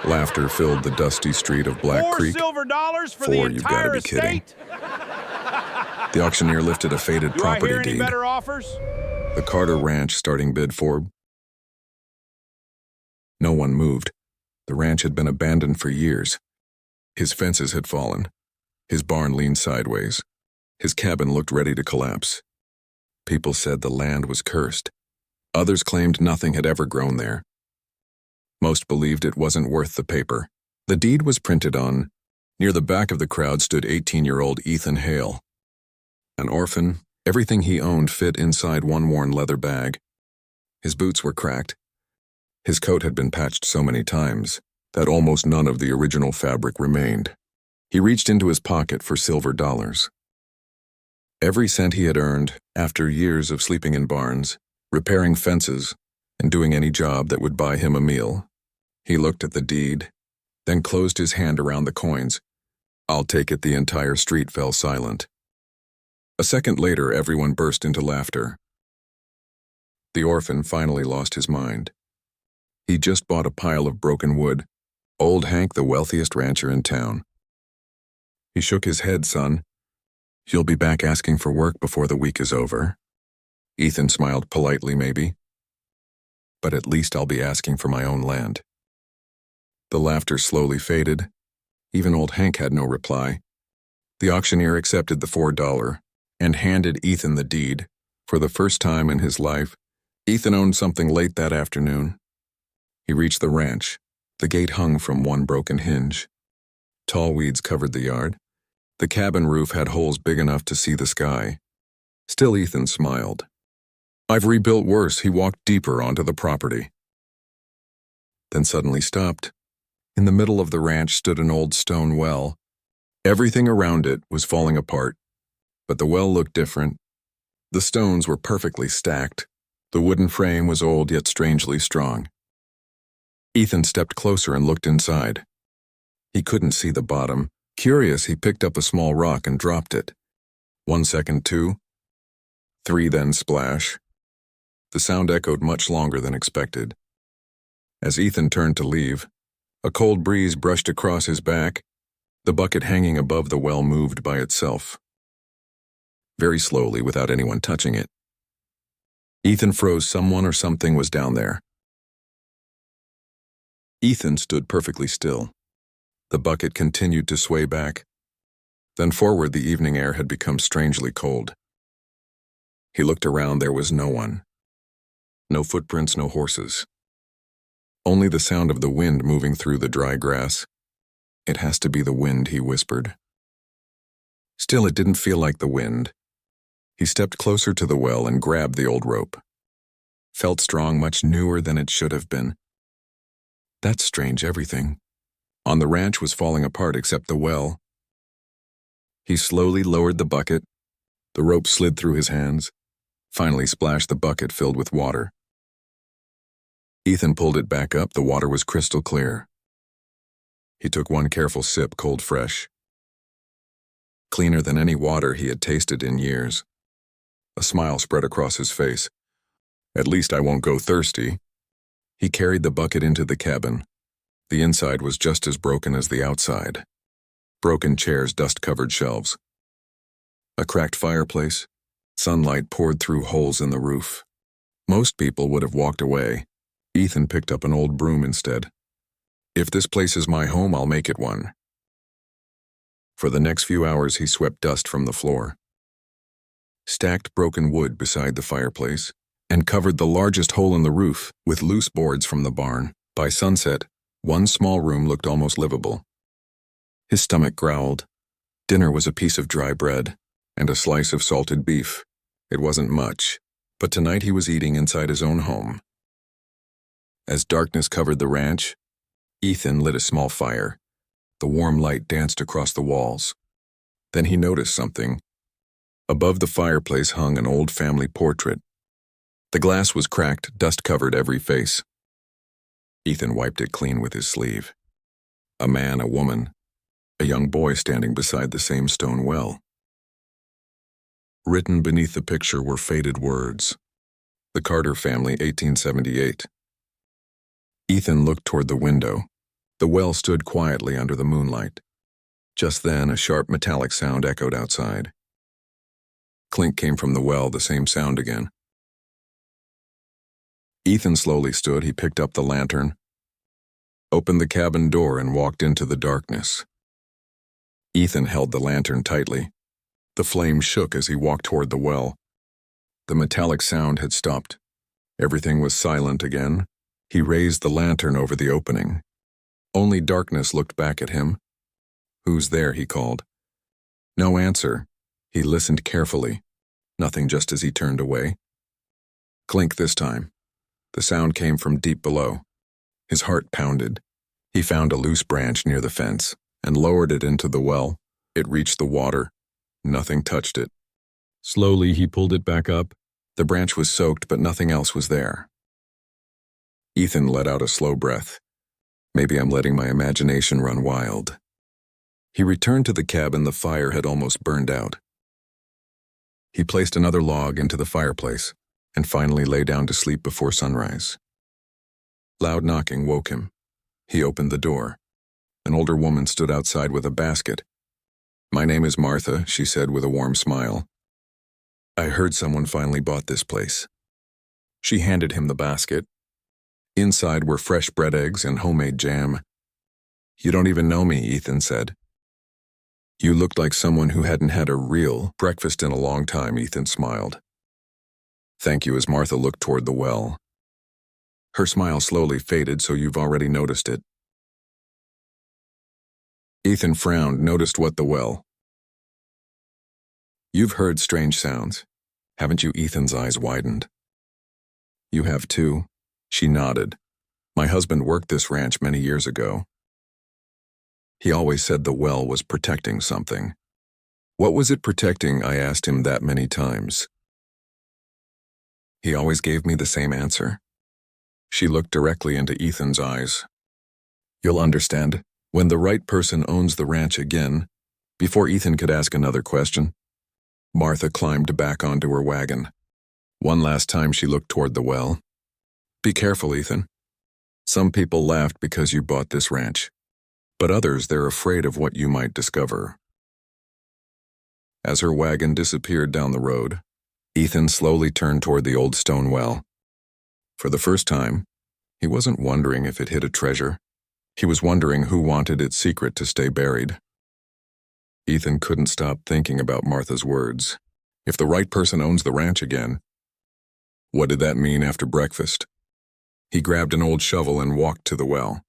Laughter filled the dusty street of Black Four Creek. silver dollars for the Four, you've got to entire be kidding. estate? The auctioneer lifted a faded Do I property hear any deed. better offers? The Carter Ranch starting bid for. No one moved. The ranch had been abandoned for years. His fences had fallen. His barn leaned sideways. His cabin looked ready to collapse. People said the land was cursed. Others claimed nothing had ever grown there. Most believed it wasn't worth the paper. The deed was printed on. Near the back of the crowd stood 18-year-old Ethan Hale. An orphan, everything he owned fit inside one worn leather bag. His boots were cracked. His coat had been patched so many times that almost none of the original fabric remained. He reached into his pocket for silver dollars. Every cent he had earned, after years of sleeping in barns, repairing fences, and doing any job that would buy him a meal. He looked at the deed, then closed his hand around the coins. "I'll take it." The entire street fell silent. A second later, everyone burst into laughter. The orphan finally lost his mind. He just bought a pile of broken wood. Old Hank, the wealthiest rancher in town. He shook his head. "Son, you'll be back asking for work before the week is over." Ethan smiled politely, "Maybe. But at least I'll be asking for my own land." The laughter slowly faded. Even old Hank had no reply. The auctioneer accepted the $4 and handed Ethan the deed. For the first time in his life, Ethan owned something late that afternoon. He reached the ranch. The gate hung from one broken hinge. Tall weeds covered the yard. The cabin roof had holes big enough to see the sky. Still, Ethan smiled. "I've rebuilt worse." He walked deeper onto the property. Then suddenly stopped. In the middle of the ranch stood an old stone well. Everything around it was falling apart, but the well looked different. The stones were perfectly stacked. The wooden frame was old yet strangely strong. Ethan stepped closer and looked inside. He couldn't see the bottom. Curious, he picked up a small rock and dropped it. 1 second, 2, 3, then splash. The sound echoed much longer than expected. As Ethan turned to leave, a cold breeze brushed across his back. The bucket hanging above the well moved by itself. Very slowly, without anyone touching it. Ethan froze. Someone or something was down there. Ethan stood perfectly still. The bucket continued to sway back. Then forward, the evening air had become strangely cold. He looked around. There was no one. No footprints, no horses. Only the sound of the wind moving through the dry grass. "It has to be the wind," he whispered. Still, it didn't feel like the wind. He stepped closer to the well and grabbed the old rope. Felt strong, much newer than it should have been. That's strange. Everything on the ranch was falling apart except the well. He slowly lowered the bucket. The rope slid through his hands, finally splashed the bucket filled with water. Ethan pulled it back up. The water was crystal clear. He took one careful sip, cold fresh. Cleaner than any water he had tasted in years. A smile spread across his face. "At least I won't go thirsty." He carried the bucket into the cabin. The inside was just as broken as the outside. Broken chairs, dust-covered shelves. A cracked fireplace. Sunlight poured through holes in the roof. Most people would have walked away. Ethan picked up an old broom instead. "If this place is my home, I'll make it one." For the next few hours, he swept dust from the floor, stacked broken wood beside the fireplace, and covered the largest hole in the roof with loose boards from the barn. By sunset, one small room looked almost livable. His stomach growled. Dinner was a piece of dry bread and a slice of salted beef. It wasn't much, but tonight he was eating inside his own home. As darkness covered the ranch, Ethan lit a small fire. The warm light danced across the walls. Then he noticed something. Above the fireplace hung an old family portrait. The glass was cracked, dust covered every face. Ethan wiped it clean with his sleeve. A man, a woman, a young boy standing beside the same stone well. Written beneath the picture were faded words. The Carter family, 1878. Ethan looked toward the window. The well stood quietly under the moonlight. Just then, a sharp metallic sound echoed outside. Clink came from the well, the same sound again. Ethan slowly stood. He picked up the lantern, opened the cabin door, and walked into the darkness. Ethan held the lantern tightly. The flame shook as he walked toward the well. The metallic sound had stopped. Everything was silent again. He raised the lantern over the opening. Only darkness looked back at him. "Who's there?" he called. No answer. He listened carefully. Nothing just as he turned away. Clink this time. The sound came from deep below. His heart pounded. He found a loose branch near the fence and lowered it into the well. It reached the water. Nothing touched it. Slowly, he pulled it back up. The branch was soaked, but nothing else was there. Ethan let out a slow breath. Maybe I'm letting my imagination run wild. He returned to the cabin. The fire had almost burned out. He placed another log into the fireplace and finally lay down to sleep before sunrise. Loud knocking woke him. He opened the door. An older woman stood outside with a basket. "My name is Martha," she said with a warm smile. "I heard someone finally bought this place." She handed him the basket. Inside were fresh bread eggs and homemade jam. "You don't even know me," Ethan said. "You looked like someone who hadn't had a real breakfast in a long time," Ethan smiled. "Thank you," as Martha looked toward the well. Her smile slowly faded, "So you've already noticed it." Ethan frowned, noticed what the well. "You've heard strange sounds, haven't you?" Ethan's eyes widened. "You have too." She nodded. "My husband worked this ranch many years ago. He always said the well was protecting something. What was it protecting? I asked him that many times. He always gave me the same answer. She looked directly into Ethan's eyes. "You'll understand when the right person owns the ranch again." Before Ethan could ask another question, Martha climbed back onto her wagon. One last time she looked toward the well. "Be careful, Ethan. Some people laughed because you bought this ranch, but others, they're afraid of what you might discover." As her wagon disappeared down the road, Ethan slowly turned toward the old stone well. For the first time, he wasn't wondering if it hid a treasure. He was wondering who wanted its secret to stay buried. Ethan couldn't stop thinking about Martha's words. If the right person owns the ranch again, what did that mean after breakfast? He grabbed an old shovel and walked to the well.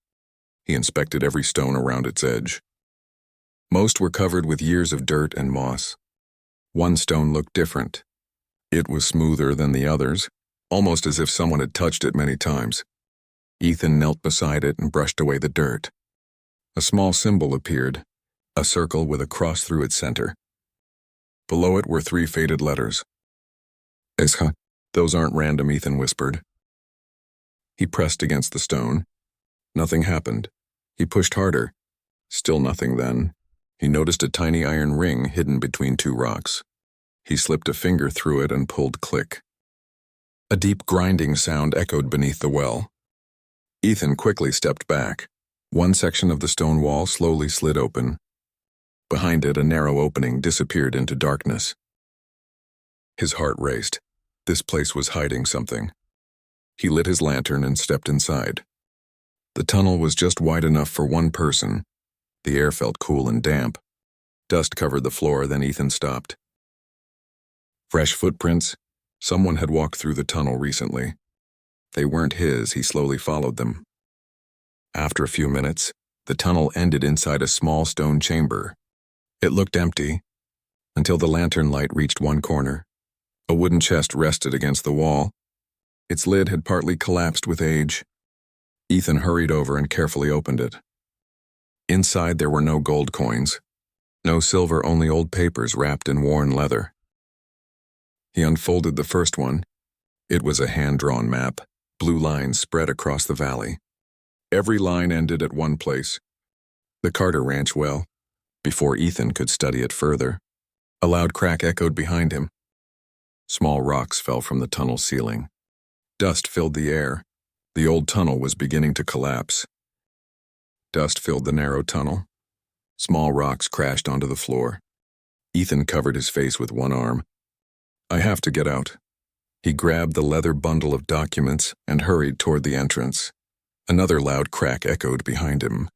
He inspected every stone around its edge. Most were covered with years of dirt and moss. One stone looked different. It was smoother than the others, almost as if someone had touched it many times. Ethan knelt beside it and brushed away the dirt. A small symbol appeared, a circle with a cross through its center. Below it were 3 faded letters. "Esha." "Those aren't random," Ethan whispered. He pressed against the stone. Nothing happened. He pushed harder. Still nothing then. He noticed a tiny iron ring hidden between 2 rocks. He slipped a finger through it and pulled click. A deep grinding sound echoed beneath the well. Ethan quickly stepped back. One section of the stone wall slowly slid open. Behind it, a narrow opening disappeared into darkness. His heart raced. This place was hiding something. He lit his lantern and stepped inside. The tunnel was just wide enough for one person. The air felt cool and damp. Dust covered the floor, then Ethan stopped. Fresh footprints. Someone had walked through the tunnel recently. They weren't his. He slowly followed them. After a few minutes, the tunnel ended inside a small stone chamber. It looked empty, until the lantern light reached one corner. A wooden chest rested against the wall. Its lid had partly collapsed with age. Ethan hurried over and carefully opened it. Inside there were no gold coins, no silver, only old papers wrapped in worn leather. He unfolded the first one. It was a hand-drawn map, blue lines spread across the valley. Every line ended at one place, the Carter Ranch well. Before Ethan could study it further, a loud crack echoed behind him. Small rocks fell from the tunnel ceiling. Dust filled the air. The old tunnel was beginning to collapse. Dust filled the narrow tunnel. Small rocks crashed onto the floor. Ethan covered his face with one arm. "I have to get out." He grabbed the leather bundle of documents and hurried toward the entrance. Another loud crack echoed behind him.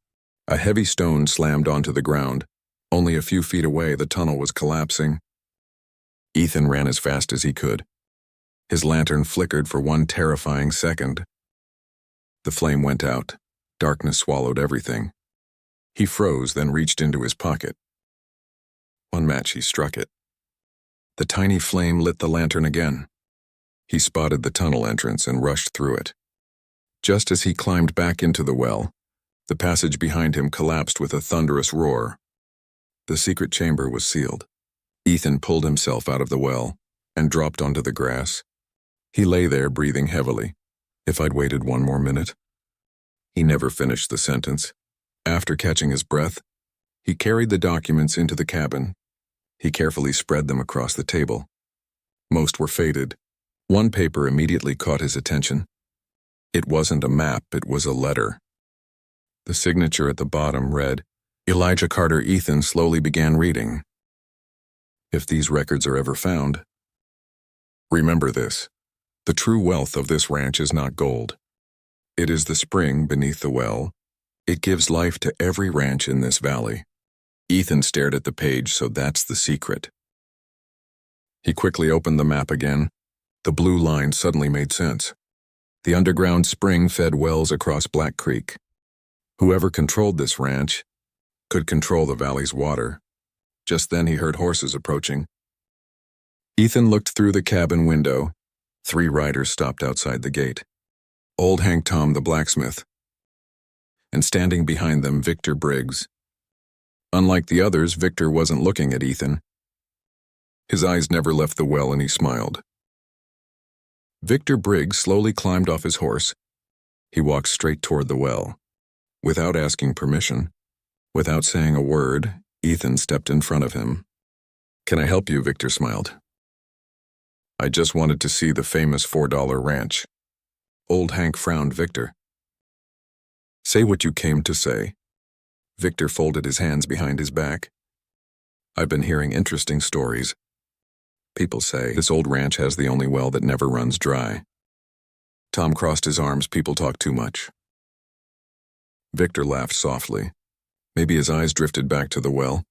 A heavy stone slammed onto the ground. Only a few feet away, the tunnel was collapsing. Ethan ran as fast as he could. His lantern flickered for one terrifying second. The flame went out. Darkness swallowed everything. He froze, then reached into his pocket. One match, he struck it. The tiny flame lit the lantern again. He spotted the tunnel entrance and rushed through it. Just as he climbed back into the well, the passage behind him collapsed with a thunderous roar. The secret chamber was sealed. Ethan pulled himself out of the well and dropped onto the grass. He lay there, breathing heavily. If I'd waited one more minute. He never finished the sentence. After catching his breath, he carried the documents into the cabin. He carefully spread them across the table. Most were faded. One paper immediately caught his attention. It wasn't a map, it was a letter. The signature at the bottom read, Elijah Carter. Ethan slowly began reading. "If these records are ever found, remember this. The true wealth of this ranch is not gold. It is the spring beneath the well. It gives life to every ranch in this valley." Ethan stared at the page, so that's the secret. He quickly opened the map again. The blue line suddenly made sense. The underground spring fed wells across Black Creek. Whoever controlled this ranch could control the valley's water. Just then he heard horses approaching. Ethan looked through the cabin window. 3 riders stopped outside the gate. Old Hank Tom, the blacksmith, and standing behind them, Victor Briggs. Unlike the others, Victor wasn't looking at Ethan. His eyes never left the well, and he smiled. Victor Briggs slowly climbed off his horse. He walked straight toward the well. Without asking permission, without saying a word, Ethan stepped in front of him. "Can I help you?" Victor smiled. "I just wanted to see the famous $4 ranch." Old Hank frowned. "Victor, say what you came to say." Victor folded his hands behind his back. "I've been hearing interesting stories. People say this old ranch has the only well that never runs dry." Tom crossed his arms. "People talk too much." Victor laughed softly. Maybe his eyes drifted back to the well.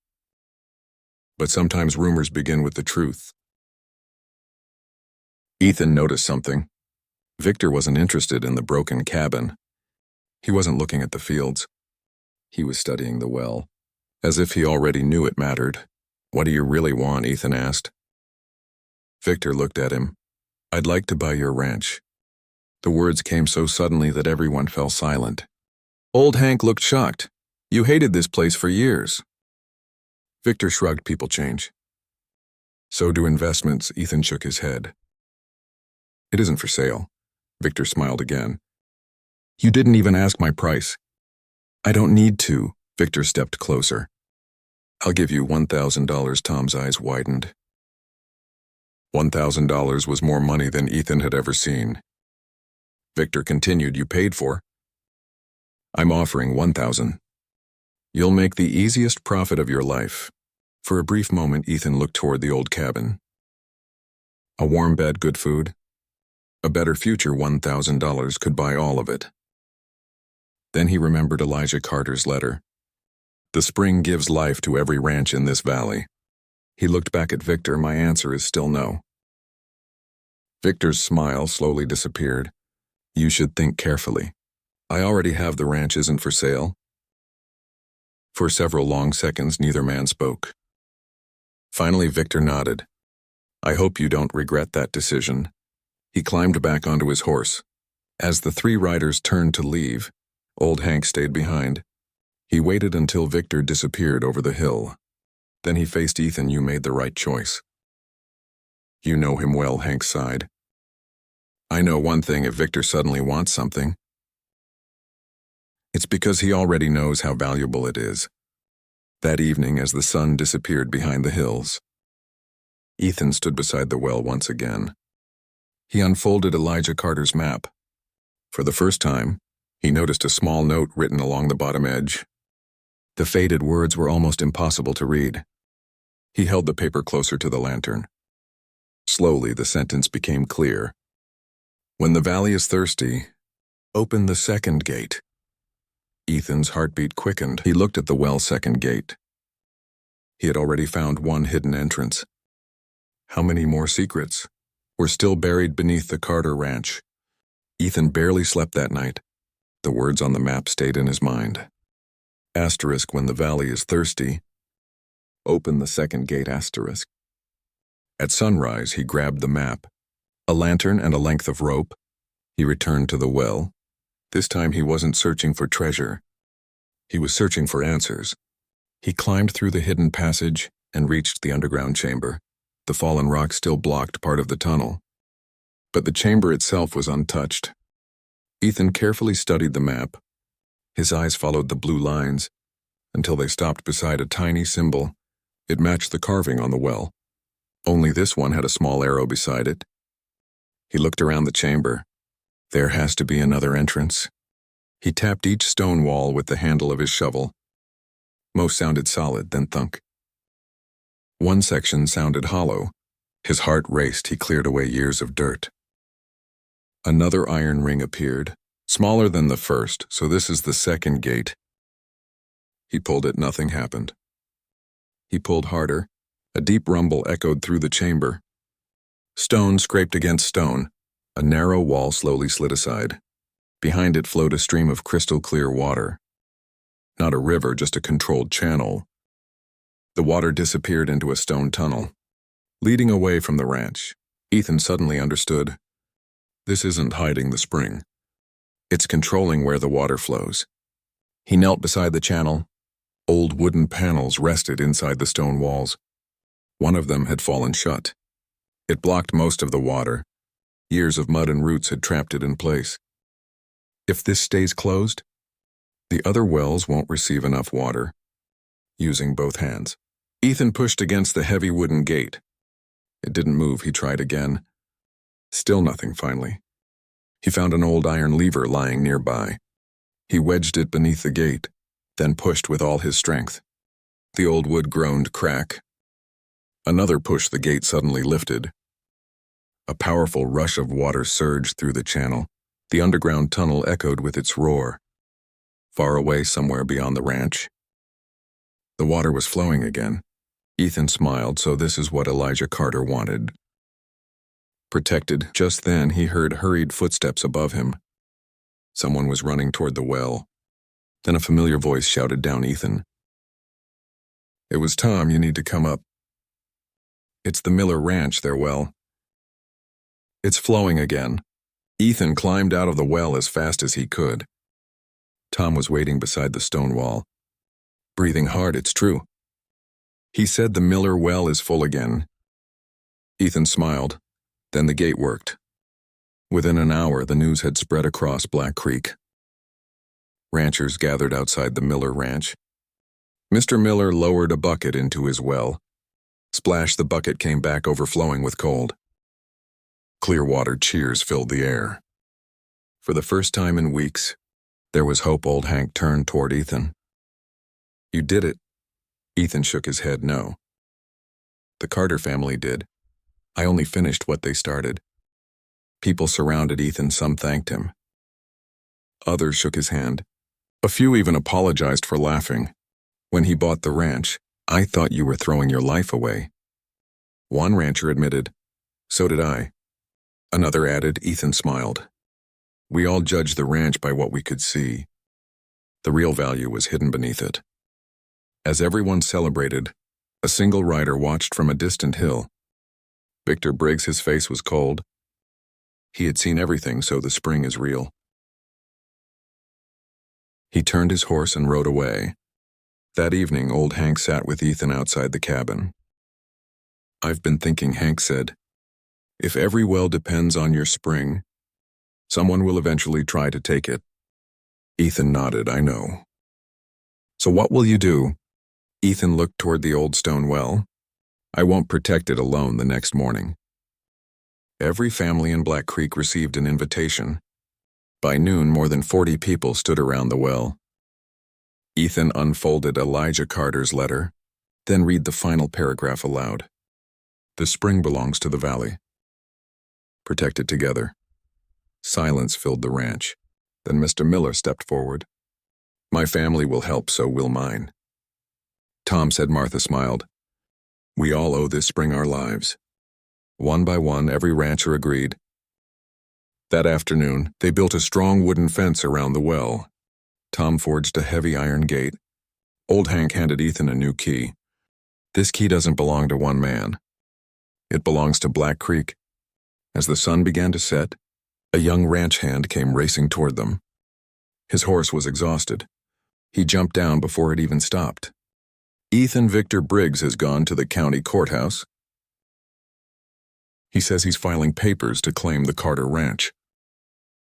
But sometimes rumors begin with the truth. Ethan noticed something. Victor wasn't interested in the broken cabin. He wasn't looking at the fields. He was studying the well, as if he already knew it mattered. "What do you really want?" Ethan asked. Victor looked at him. "I'd like to buy your ranch." The words came so suddenly that everyone fell silent. Old Hank looked shocked. "You hated this place for years." Victor shrugged. "People change. So do investments." Ethan shook his head. "It isn't for sale." Victor smiled again. "You didn't even ask my price." "I don't need to." Victor stepped closer. "I'll give you $1,000. Tom's eyes widened. $1,000 was more money than Ethan had ever seen. Victor continued. "You paid for?" "I'm offering $1,000. You'll make the easiest profit of your life." For a brief moment, Ethan looked toward the old cabin. A warm bed, good food, a better future. $1,000 could buy all of it. Then he remembered Elijah Carter's letter. "The spring gives life to every ranch in this valley." He looked back at Victor. "My answer is still no." Victor's smile slowly disappeared. "You should think carefully. I already have the ranch. Isn't for sale." For several long seconds, neither man spoke. Finally, Victor nodded. "I hope you don't regret that decision." He climbed back onto his horse. As the 3 riders turned to leave, Old Hank stayed behind. He waited until Victor disappeared over the hill. Then he faced Ethan. "You made the right choice." "You know him well," Hank sighed. "I know one thing. If Victor suddenly wants something, it's because he already knows how valuable it is." That evening, as the sun disappeared behind the hills, Ethan stood beside the well once again. He unfolded Elijah Carter's map. For the first time, He noticed a small note written along the bottom edge. The faded words were almost impossible to read. He held the paper closer to the lantern. Slowly, the sentence became clear. When the valley is thirsty, open the second gate. Ethan's heartbeat quickened. He looked at the well's second gate. He had already found one hidden entrance. How many more secrets were still buried beneath the Carter Ranch? Ethan barely slept that night. The words on the map stayed in his mind. Asterisk, when the valley is thirsty, open the second gate, asterisk. At sunrise, he grabbed the map, a lantern and a length of rope. He returned to the well. This time he wasn't searching for treasure. He was searching for answers. He climbed through the hidden passage and reached the underground chamber. The fallen rock still blocked part of the tunnel, but the chamber itself was untouched. Ethan carefully studied the map. His eyes followed the blue lines until they stopped beside a tiny symbol. It matched the carving on the well. Only this one had a small arrow beside it. He looked around the chamber. There has to be another entrance. He tapped each stone wall with the handle of his shovel. Most sounded solid, then thunk. One section sounded hollow. His heart raced. He cleared away years of dirt. Another iron ring appeared, smaller than the first, so this is the second gate. He pulled it, nothing happened. He pulled harder. A deep rumble echoed through the chamber. Stone scraped against stone. A narrow wall slowly slid aside. Behind it flowed a stream of crystal-clear water. Not a river, just a controlled channel. The water disappeared into a stone tunnel, leading away from the ranch. Ethan suddenly understood. This isn't hiding the spring. It's controlling where the water flows. He knelt beside the channel. Old wooden panels rested inside the stone walls. One of them had fallen shut. It blocked most of the water. Years of mud and roots had trapped it in place. If this stays closed, the other wells won't receive enough water. Using both hands, Ethan pushed against the heavy wooden gate. It didn't move. He tried again. Still nothing, finally. He found an old iron lever lying nearby. He wedged it beneath the gate, then pushed with all his strength. The old wood groaned crack. Another push, the gate suddenly lifted. A powerful rush of water surged through the channel. The underground tunnel echoed with its roar. Far away, somewhere beyond the ranch, the water was flowing again. Ethan smiled, so this is what Elijah Carter wanted. Protected, just then he heard hurried footsteps above him. Someone was running toward the well. Then a familiar voice shouted down Ethan. It was Tom, you need to come up. It's the Miller Ranch, their well. It's flowing again. Ethan climbed out of the well as fast as he could. Tom was waiting beside the stone wall. Breathing hard, it's true. He said the Miller well is full again. Ethan smiled. Then the gate worked. Within an hour, the news had spread across Black Creek. Ranchers gathered outside the Miller Ranch. Mr. Miller lowered a bucket into his well. Splash, the bucket came back overflowing with cold. Clear-water cheers filled the air. For the first time in weeks, there was hope. Old Hank turned toward Ethan. You did it. Ethan shook his head no. The Carter family did. I only finished what they started. People surrounded Ethan, some thanked him. Others shook his hand. A few even apologized for laughing. When he bought the ranch, I thought you were throwing your life away. One rancher admitted, so did I. Another added, Ethan smiled. We all judged the ranch by what we could see. The real value was hidden beneath it. As everyone celebrated, a single rider watched from a distant hill. Victor Briggs, his face was cold. He had seen everything, so the spring is real. He turned his horse and rode away. That evening, old Hank sat with Ethan outside the cabin. I've been thinking, Hank said. If every well depends on your spring, someone will eventually try to take it. Ethan nodded, I know. So what will you do? Ethan looked toward the old stone well. I won't protect it alone. The next morning, every family in Black Creek received an invitation. By noon, more than 40 people stood around the well. Ethan unfolded Elijah Carter's letter, then read the final paragraph aloud. The spring belongs to the valley. Protected together. Silence filled the ranch. Then Mr. Miller stepped forward. My family will help, so will mine. Tom said. Martha smiled. We all owe this spring our lives. One by one, every rancher agreed. That afternoon, they built a strong wooden fence around the well. Tom forged a heavy iron gate. Old Hank handed Ethan a new key. This key doesn't belong to one man. It belongs to Black Creek. As the sun began to set, a young ranch hand came racing toward them. His horse was exhausted. He jumped down before it even stopped. Ethan Victor Briggs has gone to the county courthouse. He says he's filing papers to claim the Carter Ranch,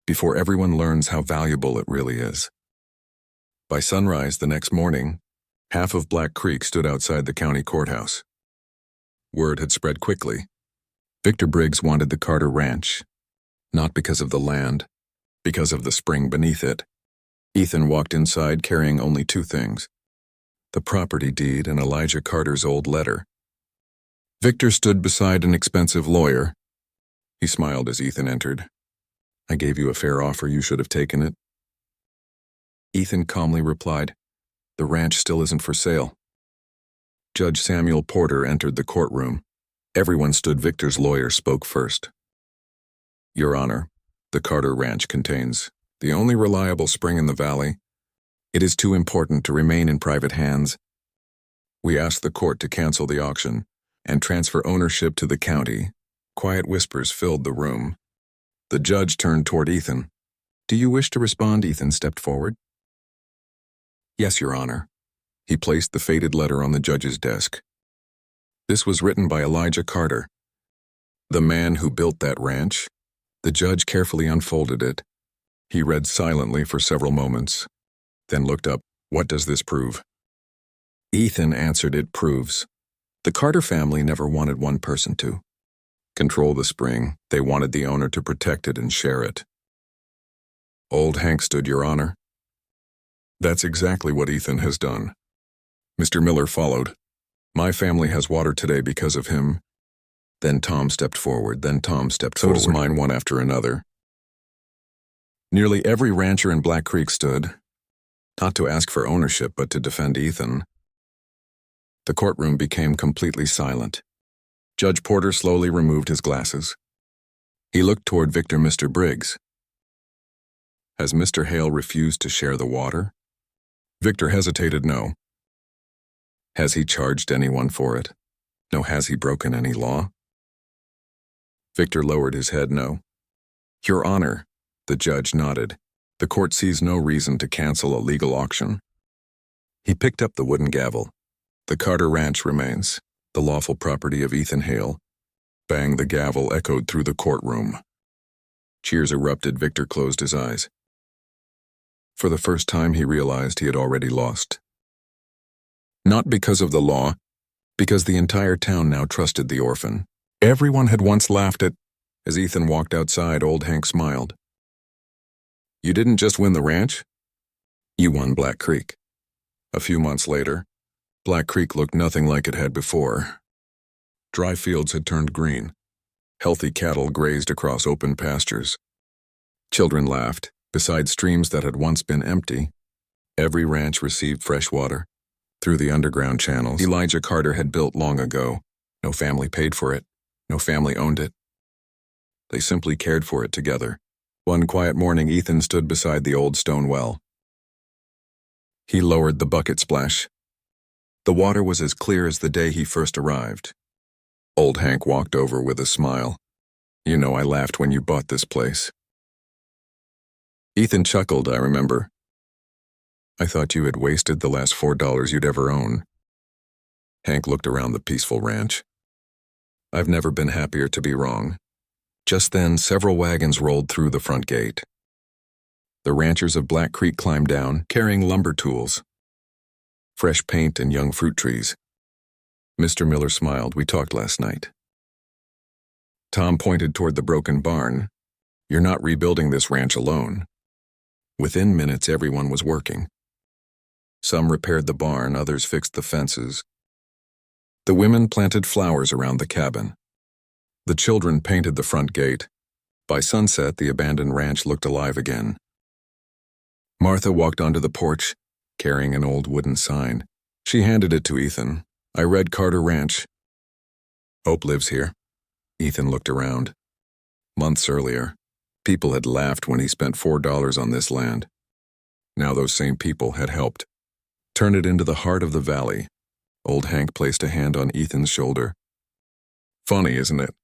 before everyone learns how valuable it really is. By sunrise the next morning, half of Black Creek stood outside the county courthouse. Word had spread quickly. Victor Briggs wanted the Carter Ranch, not because of the land, because of the spring beneath it. Ethan walked inside carrying only two things: the property deed and Elijah Carter's old letter. Victor stood beside an expensive lawyer. He smiled as Ethan entered. I gave you a fair offer, you should have taken it. Ethan calmly replied, the ranch still isn't for sale. Judge Samuel Porter entered the courtroom. Everyone stood. Victor's lawyer spoke first. Your Honor, the Carter Ranch contains the only reliable spring in the valley. It is too important to remain in private hands. We ask the court to cancel the auction and transfer ownership to the county. Quiet whispers filled the room. The judge turned toward Ethan. Do you wish to respond? Ethan stepped forward. Yes, Your Honor. He placed the faded letter on the judge's desk. This was written by Elijah Carter, the man who built that ranch. The judge carefully unfolded it. He read silently for several moments, then looked up. What does this prove? Ethan answered, it proves the Carter family never wanted one person to control the spring. They wanted the owner to protect it and share it. Old Hank stood. Your Honor. That's exactly what Ethan has done. Mr. Miller followed. My family has water today because of him. Then Tom stepped forward. So does mine, one after another. Nearly every rancher in Black Creek stood, not to ask for ownership, but to defend Ethan. The courtroom became completely silent. Judge Porter slowly removed his glasses. He looked toward Victor. Mr. Briggs. Has Mr. Hale refused to share the water? Victor hesitated. No. Has he charged anyone for it? No. Has he broken any law? Victor lowered his head. No. Your Honor. The judge nodded. The court sees no reason to cancel a legal auction. He picked up the wooden gavel. The Carter Ranch remains the lawful property of Ethan Hale. Bang, the gavel echoed through the courtroom. Cheers erupted. Victor closed his eyes. For the first time he realized he had already lost. Not because of the law, because the entire town now trusted the orphan. Everyone had once laughed at. As Ethan walked outside, Old Hank smiled. You didn't just win the ranch, you won Black Creek. A few months later, Black Creek looked nothing like it had before. Dry fields had turned green. Healthy cattle grazed across open pastures. Children laughed beside streams that had once been empty. Every ranch received fresh water through the underground channels Elijah Carter had built long ago. No family paid for it. No family owned it. They simply cared for it together. One quiet morning, Ethan stood beside the old stone well. He lowered the bucket splash. The water was as clear as the day he first arrived. Old Hank walked over with a smile. You know, I laughed when you bought this place. Ethan chuckled. I remember. I thought you had wasted the last $4 you'd ever own. Hank looked around the peaceful ranch. I've never been happier to be wrong. Just then, several wagons rolled through the front gate. The ranchers of Black Creek climbed down, carrying lumber tools, fresh paint, and young fruit trees. Mr. Miller smiled. We talked last night. Tom pointed toward the broken barn. You're not rebuilding this ranch alone. Within minutes, everyone was working. Some repaired the barn, others fixed the fences. The women planted flowers around the cabin. The children painted the front gate. By sunset, the abandoned ranch looked alive again. Martha walked onto the porch, carrying an old wooden sign. She handed it to Ethan. "I read Carter Ranch. Hope lives here." Ethan looked around. Months earlier, people had laughed when he spent $4 on this land. Now those same people had helped turn it into the heart of the valley. Old Hank placed a hand on Ethan's shoulder. "Funny, isn't it?"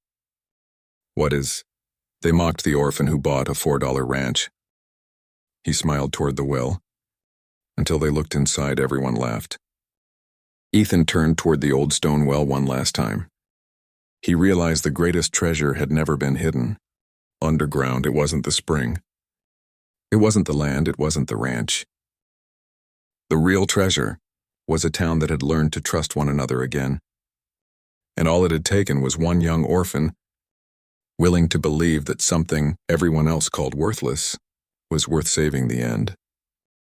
"What is?" They mocked the orphan who bought a $4 ranch. He smiled toward the well. Until they looked inside, everyone laughed. Ethan turned toward the old stone well one last time. He realized the greatest treasure had never been hidden. Underground, it wasn't the spring. It wasn't the land, it wasn't the ranch. The real treasure was a town that had learned to trust one another again. And all it had taken was one young orphan willing to believe that something everyone else called worthless was worth saving the end.